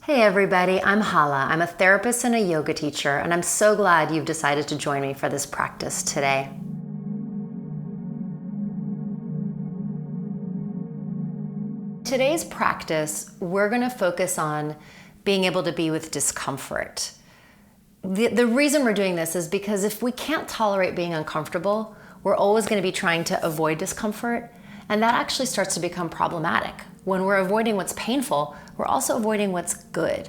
Hey everybody, I'm Hala. I'm a therapist and a yoga teacher, and I'm so glad you've decided to join me for this practice today. Today's practice, we're going to focus on being able to be with discomfort. The reason we're doing this is because if we can't tolerate being uncomfortable, we're always going to be trying to avoid discomfort, and that actually starts to become problematic. When we're avoiding what's painful, we're also avoiding what's good.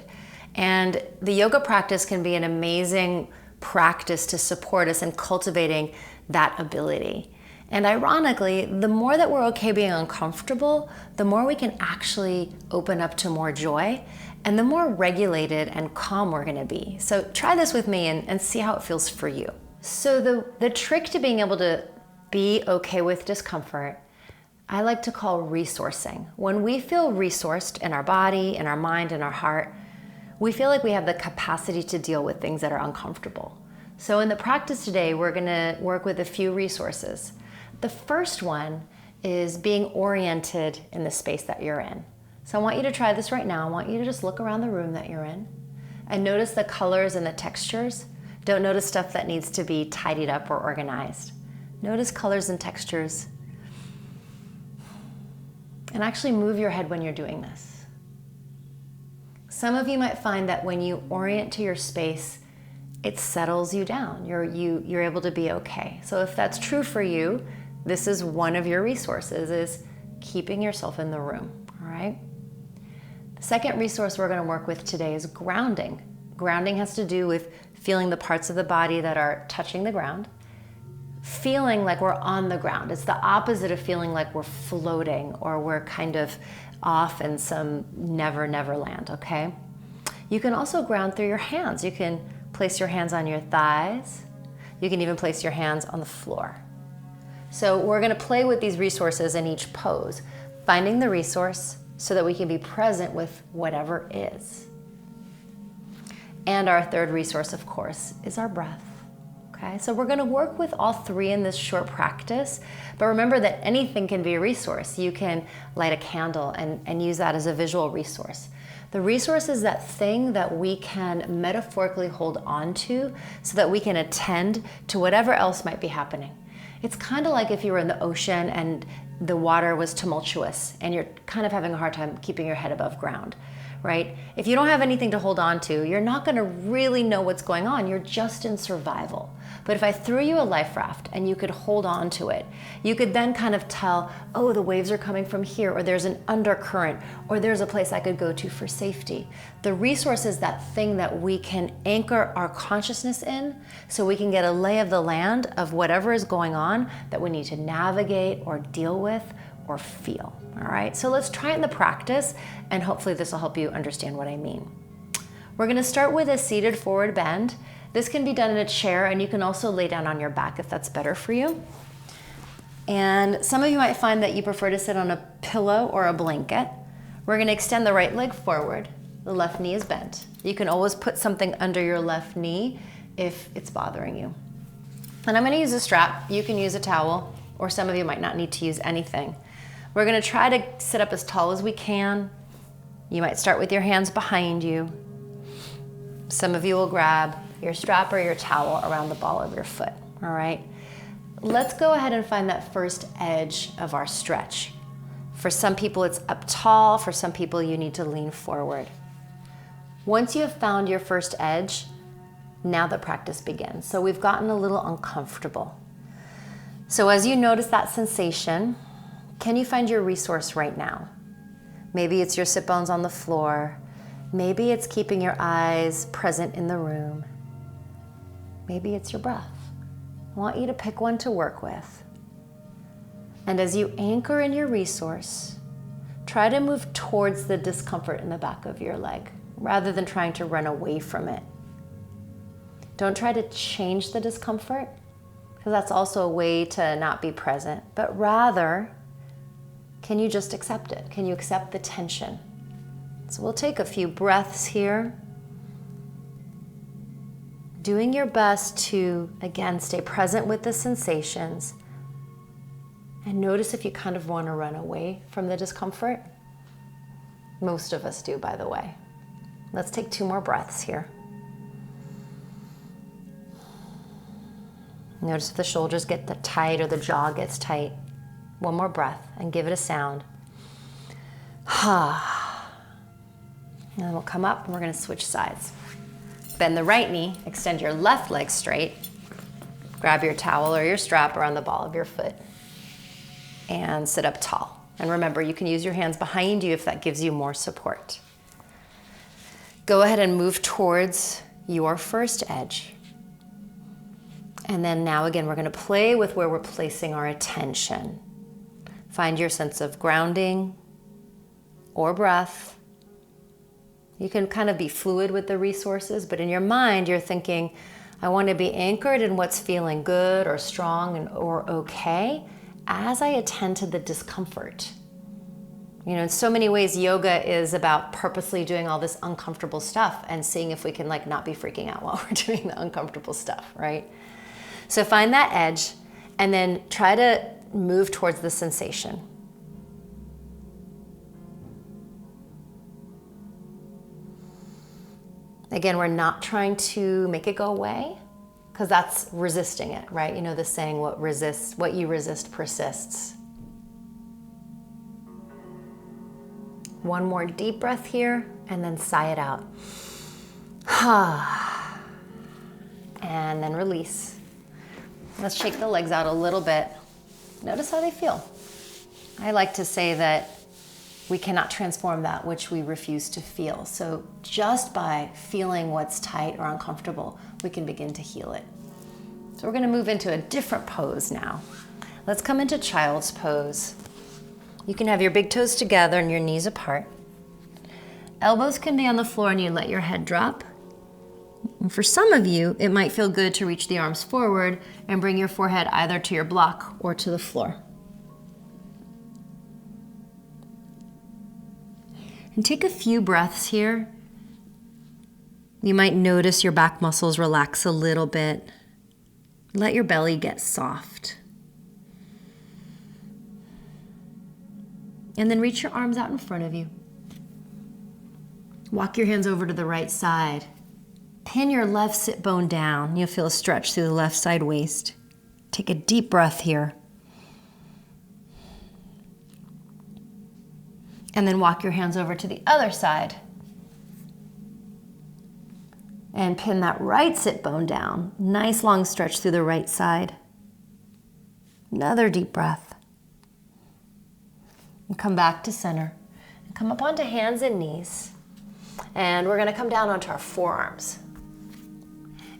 And the yoga practice can be an amazing practice to support us in cultivating that ability. And ironically, the more that we're okay being uncomfortable, the more we can actually open up to more joy, and the more regulated and calm we're gonna be. So try this with me and see how it feels for you. So the trick to being able to be okay with discomfort, I like to call resourcing. When we feel resourced in our body, in our mind, in our heart, we feel like we have the capacity to deal with things that are uncomfortable. So in the practice today, we're gonna work with a few resources. The first one is being oriented in the space that you're in. So I want you to try this right now. I want you to just look around the room that you're in and notice the colors and the textures. Don't notice stuff that needs to be tidied up or organized. Notice colors and textures. And actually move your head when you're doing this. Some of you might find that when you orient to your space, it settles you down. You're able to be okay. So if that's true for you, this is one of your resources, is keeping yourself in the room, all right? The second resource we're gonna work with today is grounding. Grounding has to do with feeling the parts of the body that are touching the ground, feeling like we're on the ground. It's the opposite of feeling like we're floating or we're kind of off in some never land, okay? You can also ground through your hands. You can place your hands on your thighs. You can even place your hands on the floor. So we're gonna play with these resources in each pose, finding the resource so that we can be present with whatever is. And our third resource, of course, is our breath. Okay, so we're gonna work with all three in this short practice, but remember that anything can be a resource. You can light a candle and use that as a visual resource. The resource is that thing that we can metaphorically hold on to so that we can attend to whatever else might be happening. It's kind of like if you were in the ocean and the water was tumultuous and you're kind of having a hard time keeping your head above ground, right? If you don't have anything to hold on to, you're not gonna really know what's going on. You're just in survival. But if I threw you a life raft and you could hold on to it, you could then kind of tell, oh, the waves are coming from here, or there's an undercurrent, or there's a place I could go to for safety. The resource is that thing that we can anchor our consciousness in so we can get a lay of the land of whatever is going on that we need to navigate or deal with or feel, all right? So let's try it in the practice, and hopefully this will help you understand what I mean. We're gonna start with a seated forward bend. This can be done in a chair, and you can also lay down on your back if that's better for you. And some of you might find that you prefer to sit on a pillow or a blanket. We're gonna extend the right leg forward. The left knee is bent. You can always put something under your left knee if it's bothering you. And I'm gonna use a strap. You can use a towel, or some of you might not need to use anything. We're gonna try to sit up as tall as we can. You might start with your hands behind you. Some of you will grab your strap or your towel around the ball of your foot, all right? Let's go ahead and find that first edge of our stretch. For some people, it's up tall. For some people, you need to lean forward. Once you have found your first edge, now the practice begins. So we've gotten a little uncomfortable. So as you notice that sensation, can you find your resource right now? Maybe it's your sit bones on the floor. Maybe it's keeping your eyes present in the room. Maybe it's your breath. I want you to pick one to work with. And as you anchor in your resource, try to move towards the discomfort in the back of your leg rather than trying to run away from it. Don't try to change the discomfort, because that's also a way to not be present, but rather, can you just accept it? Can you accept the tension? So we'll take a few breaths here. Doing your best to, again, stay present with the sensations, and notice if you kind of want to run away from the discomfort. Most of us do, by the way. Let's take 2 more breaths here. Notice if the shoulders get tight or the jaw gets tight. 1 more breath and give it a sound. And then we'll come up and we're gonna switch sides. Bend the right knee, extend your left leg straight. Grab your towel or your strap around the ball of your foot and sit up tall. And remember, you can use your hands behind you if that gives you more support. Go ahead and move towards your first edge. And then now again, we're gonna play with where we're placing our attention. Find your sense of grounding or breath. You can kind of be fluid with the resources, but in your mind, you're thinking, I want to be anchored in what's feeling good or strong or okay as I attend to the discomfort. You know, in so many ways, yoga is about purposely doing all this uncomfortable stuff and seeing if we can like not be freaking out while we're doing the uncomfortable stuff, right? So find that edge and then try to move towards the sensation. Again, we're not trying to make it go away because that's resisting it, right? You know the saying, what you resist persists. 1 more deep breath here and then sigh it out. And then release. Let's shake the legs out a little bit. Notice how they feel. I like to say that we cannot transform that which we refuse to feel. So just by feeling what's tight or uncomfortable, we can begin to heal it. So we're gonna move into a different pose now. Let's come into child's pose. You can have your big toes together and your knees apart. Elbows can be on the floor and you let your head drop. And for some of you, it might feel good to reach the arms forward and bring your forehead either to your block or to the floor. And take a few breaths here. You might notice your back muscles relax a little bit. Let your belly get soft. And then reach your arms out in front of you. Walk your hands over to the right side. Pin your left sit bone down. You'll feel a stretch through the left side waist. Take a deep breath here. And then walk your hands over to the other side. And pin that right sit bone down. Nice long stretch through the right side. Another deep breath. And come back to center. And come up onto hands and knees. And we're gonna come down onto our forearms.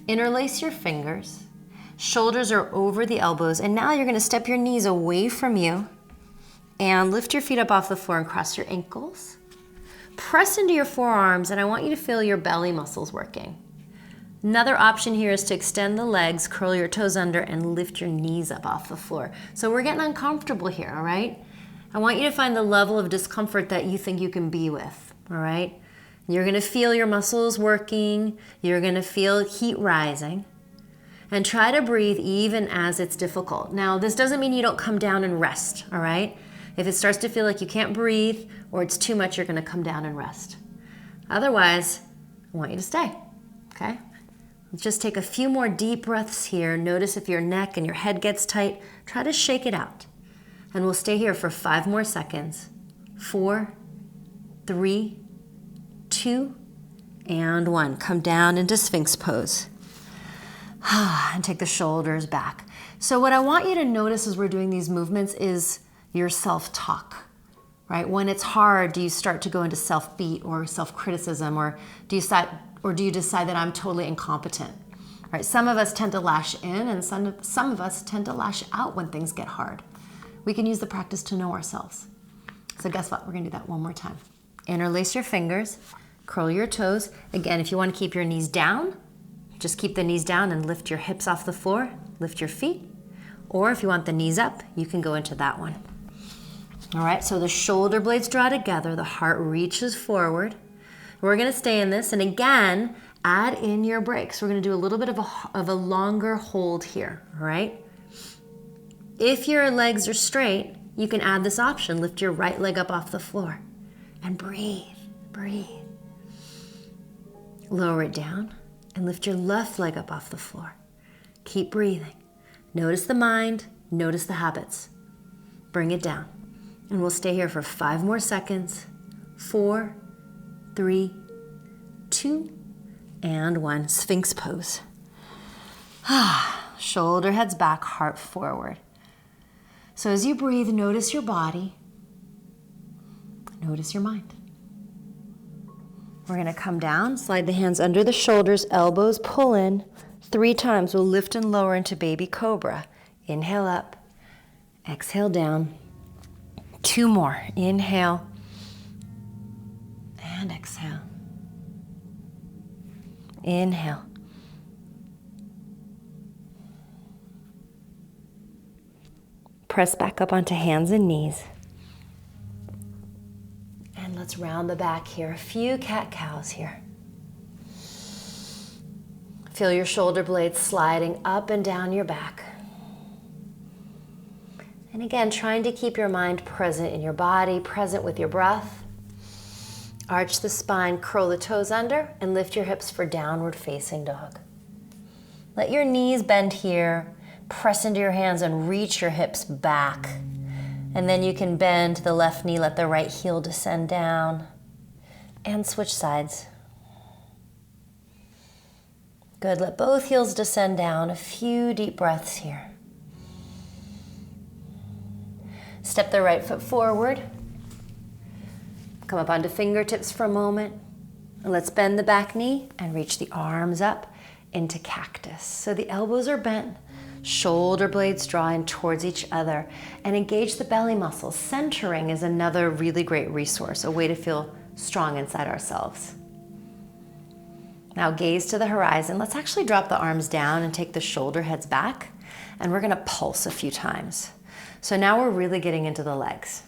Interlace your fingers. Shoulders are over the elbows. And now you're gonna step your knees away from you and lift your feet up off the floor and cross your ankles. Press into your forearms, and I want you to feel your belly muscles working. Another option here is to extend the legs, curl your toes under, and lift your knees up off the floor. So we're getting uncomfortable here, all right? I want you to find the level of discomfort that you think you can be with, all right? You're gonna feel your muscles working. You're gonna feel heat rising. And try to breathe even as it's difficult. Now, this doesn't mean you don't come down and rest, all right? If it starts to feel like you can't breathe or it's too much, you're gonna come down and rest. Otherwise, I want you to stay, okay? Let's just take a few more deep breaths here. Notice if your neck and your head gets tight, try to shake it out. And we'll stay here for 5 more seconds. 4, 3, 2, and 1. Come down into Sphinx pose. And take the shoulders back. So what I want you to notice as we're doing these movements is your self-talk, right? When it's hard, do you start to go into self-beat or self-criticism, or do you decide that I'm totally incompetent, right? Some of us tend to lash in, and some of us tend to lash out when things get hard. We can use the practice to know ourselves. So guess what? We're gonna do that one more time. Interlace your fingers, curl your toes. Again, if you want to keep your knees down, just keep the knees down and lift your hips off the floor, lift your feet. Or if you want the knees up, you can go into that one. All right, so the shoulder blades draw together, the heart reaches forward. We're gonna stay in this, and again, add in your breaks. We're gonna do a little bit of a longer hold here, all right? If your legs are straight, you can add this option. Lift your right leg up off the floor and breathe, breathe. Lower it down and lift your left leg up off the floor. Keep breathing. Notice the mind, notice the habits. Bring it down. And we'll stay here for 5 more seconds. 4, 3, 2, and 1. Sphinx pose. Shoulder heads back, heart forward. So as you breathe, notice your body. Notice your mind. We're going to come down, slide the hands under the shoulders, elbows pull in. 3 times. We'll lift and lower into baby cobra. Inhale up. Exhale down. 2 more. Inhale. And exhale. Inhale. Press back up onto hands and knees. And let's round the back here. A few cat-cows here. Feel your shoulder blades sliding up and down your back. And again, trying to keep your mind present in your body, present with your breath. Arch the spine, curl the toes under, and lift your hips for downward facing dog. Let your knees bend here. Press into your hands and reach your hips back. And then you can bend the left knee, let the right heel descend down, and switch sides. Good, let both heels descend down. A few deep breaths here. Step the right foot forward. Come up onto fingertips for a moment. And let's bend the back knee and reach the arms up into cactus. So the elbows are bent. Shoulder blades draw in towards each other and engage the belly muscles. Centering is another really great resource, a way to feel strong inside ourselves. Now gaze to the horizon. Let's actually drop the arms down and take the shoulder heads back, and we're gonna pulse a few times. So now we're really getting into the legs.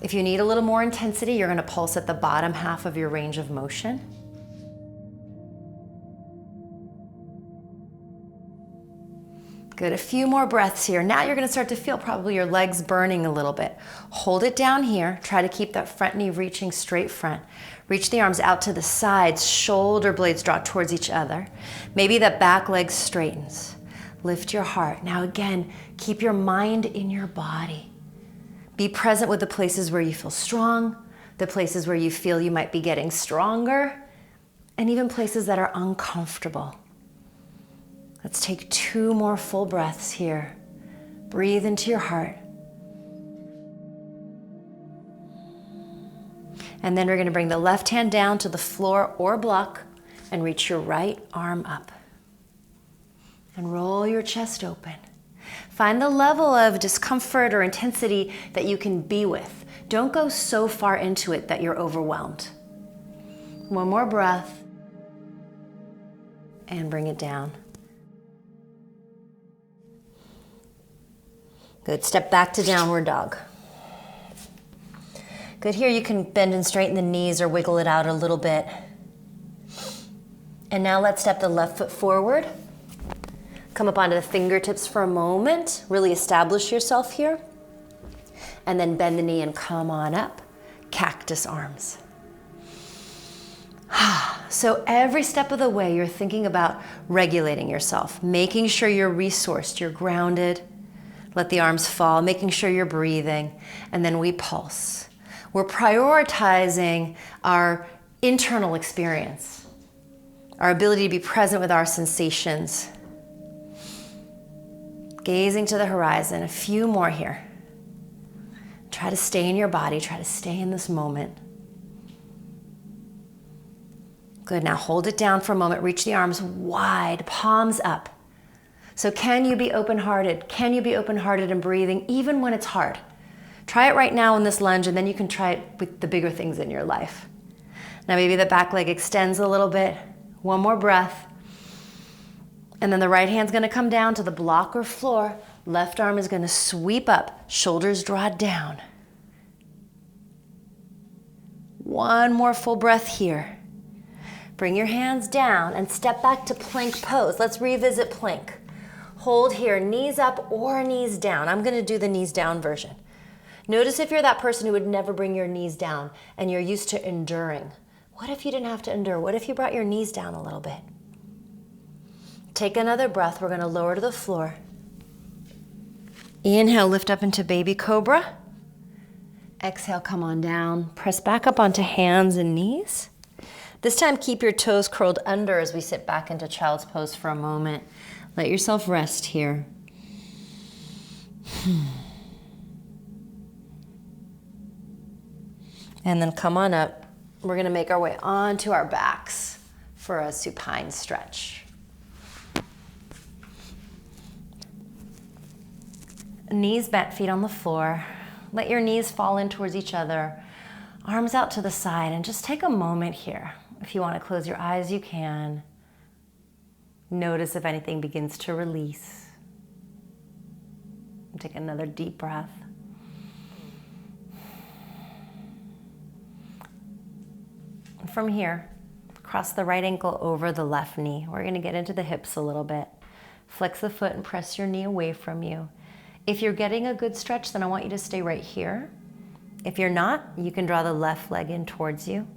If you need a little more intensity, you're gonna pulse at the bottom half of your range of motion. Good, a few more breaths here. Now you're gonna start to feel probably your legs burning a little bit. Hold it down here. Try to keep that front knee reaching straight front. Reach the arms out to the sides. Shoulder blades draw towards each other. Maybe that back leg straightens. Lift your heart. Now again, keep your mind in your body. Be present with the places where you feel strong, the places where you feel you might be getting stronger, and even places that are uncomfortable. Let's take 2 more full breaths here. Breathe into your heart. And then we're going to bring the left hand down to the floor or block and reach your right arm up. And roll your chest open. Find the level of discomfort or intensity that you can be with. Don't go so far into it that you're overwhelmed. 1 more breath. And bring it down. Good, step back to downward dog. Good, here you can bend and straighten the knees or wiggle it out a little bit. And now let's step the left foot forward. Come up onto the fingertips for a moment. Really establish yourself here. And then bend the knee and come on up. Cactus arms. So every step of the way, you're thinking about regulating yourself, making sure you're resourced, you're grounded. Let the arms fall, making sure you're breathing, and then we pulse. We're prioritizing our internal experience, our ability to be present with our sensations. Gazing to the horizon, a few more here. Try to stay in your body, try to stay in this moment. Good, now hold it down for a moment, reach the arms wide, palms up. So can you be open-hearted? Can you be open-hearted and breathing even when it's hard? Try it right now in this lunge, and then you can try it with the bigger things in your life. Now maybe the back leg extends a little bit. 1 more breath. And then the right hand's gonna come down to the block or floor. Left arm is gonna sweep up, shoulders draw down. 1 more full breath here. Bring your hands down and step back to plank pose. Let's revisit plank. Hold here, knees up or knees down. I'm gonna do the knees down version. Notice if you're that person who would never bring your knees down and you're used to enduring. What if you didn't have to endure? What if you brought your knees down a little bit? Take another breath. We're going to lower to the floor. Inhale, lift up into baby cobra. Exhale, come on down. Press back up onto hands and knees. This time, keep your toes curled under as we sit back into child's pose for a moment. Let yourself rest here. And then come on up. We're going to make our way onto our backs for a supine stretch. Knees bent, feet on the floor. Let your knees fall in towards each other. Arms out to the side, and just take a moment here. If you want to close your eyes, you can. Notice if anything begins to release. Take another deep breath. From here, cross the right ankle over the left knee. We're going to get into the hips a little bit. Flex the foot and press your knee away from you. If you're getting a good stretch, then I want you to stay right here. If you're not, you can draw the left leg in towards you.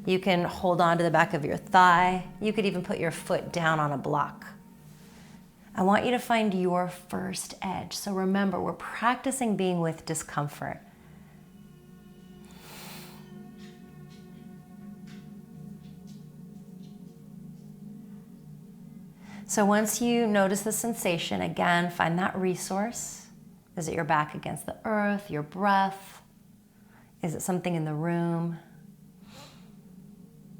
You can hold on to the back of your thigh. You could even put your foot down on a block. I want you to find your first edge. So remember, we're practicing being with discomfort. So once you notice the sensation, again, find that resource. Is it your back against the earth, your breath? Is it something in the room?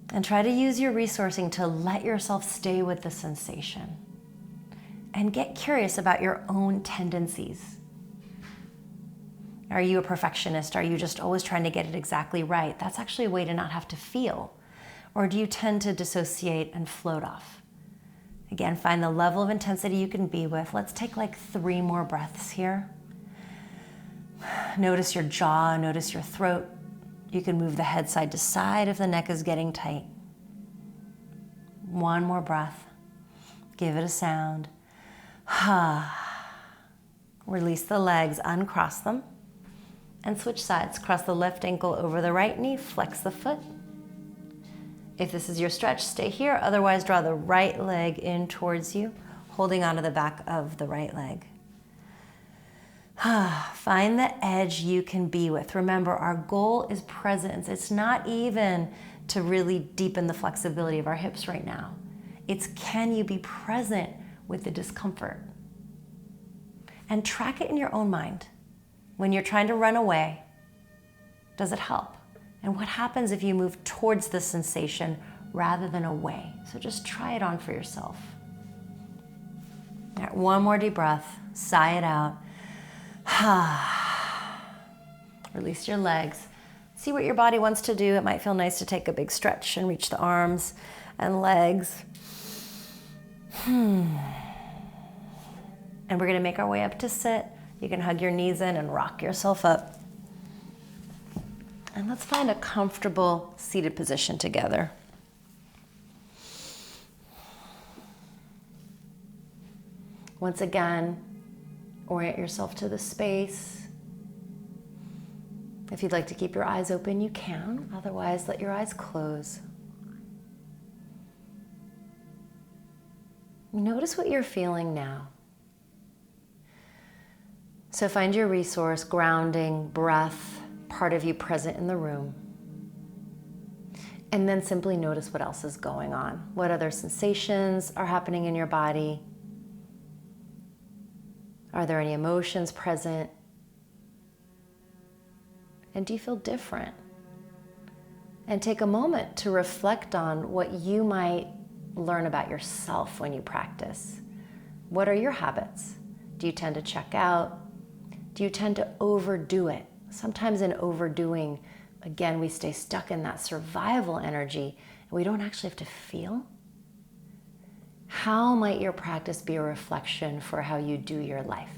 And try to use your resourcing to let yourself stay with the sensation. And get curious about your own tendencies. Are you a perfectionist? Are you just always trying to get it exactly right? That's actually a way to not have to feel. Or do you tend to dissociate and float off? Again, find the level of intensity you can be with. Let's take like 3 more breaths here. Notice your jaw, notice your throat. You can move the head side to side if the neck is getting tight. 1 more breath. Give it a sound. Release the legs, uncross them, and switch sides. Cross the left ankle over the right knee, flex the foot. If this is your stretch, stay here. Otherwise, draw the right leg in towards you, holding onto the back of the right leg. Find the edge you can be with. Remember, our goal is presence. It's not even to really deepen the flexibility of our hips right now. It's can you be present with the discomfort? And track it in your own mind. When you're trying to run away, does it help? And what happens if you move towards the sensation rather than away? So just try it on for yourself. All right, 1 more deep breath. Sigh it out. Release your legs. See what your body wants to do. It might feel nice to take a big stretch and reach the arms and legs. And we're going to make our way up to sit. You can hug your knees in and rock yourself up. And let's find a comfortable seated position together. Once again, orient yourself to the space. If you'd like to keep your eyes open, you can. Otherwise, let your eyes close. Notice what you're feeling now. So find your resource, grounding, breath, part of you present in the room. And then simply notice what else is going on. What other sensations are happening in your body? Are there any emotions present? And do you feel different? And take a moment to reflect on what you might learn about yourself when you practice. What are your habits? Do you tend to check out? Do you tend to overdo it? Sometimes in overdoing, again, we stay stuck in that survival energy and we don't actually have to feel. How might your practice be a reflection for how you do your life?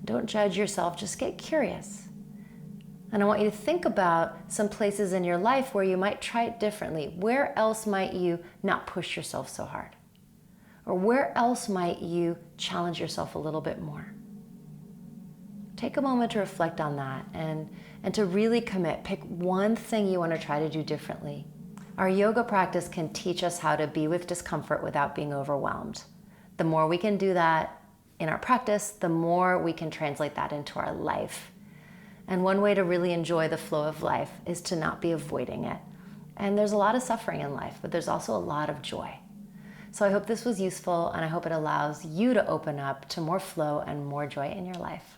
Don't judge yourself, just get curious. And I want you to think about some places in your life where you might try it differently. Where else might you not push yourself so hard? Or where else might you challenge yourself a little bit more? Take a moment to reflect on that and to really commit. Pick one thing you want to try to do differently. Our yoga practice can teach us how to be with discomfort without being overwhelmed. The more we can do that in our practice, the more we can translate that into our life. And one way to really enjoy the flow of life is to not be avoiding it. And there's a lot of suffering in life, but there's also a lot of joy. So I hope this was useful, and I hope it allows you to open up to more flow and more joy in your life.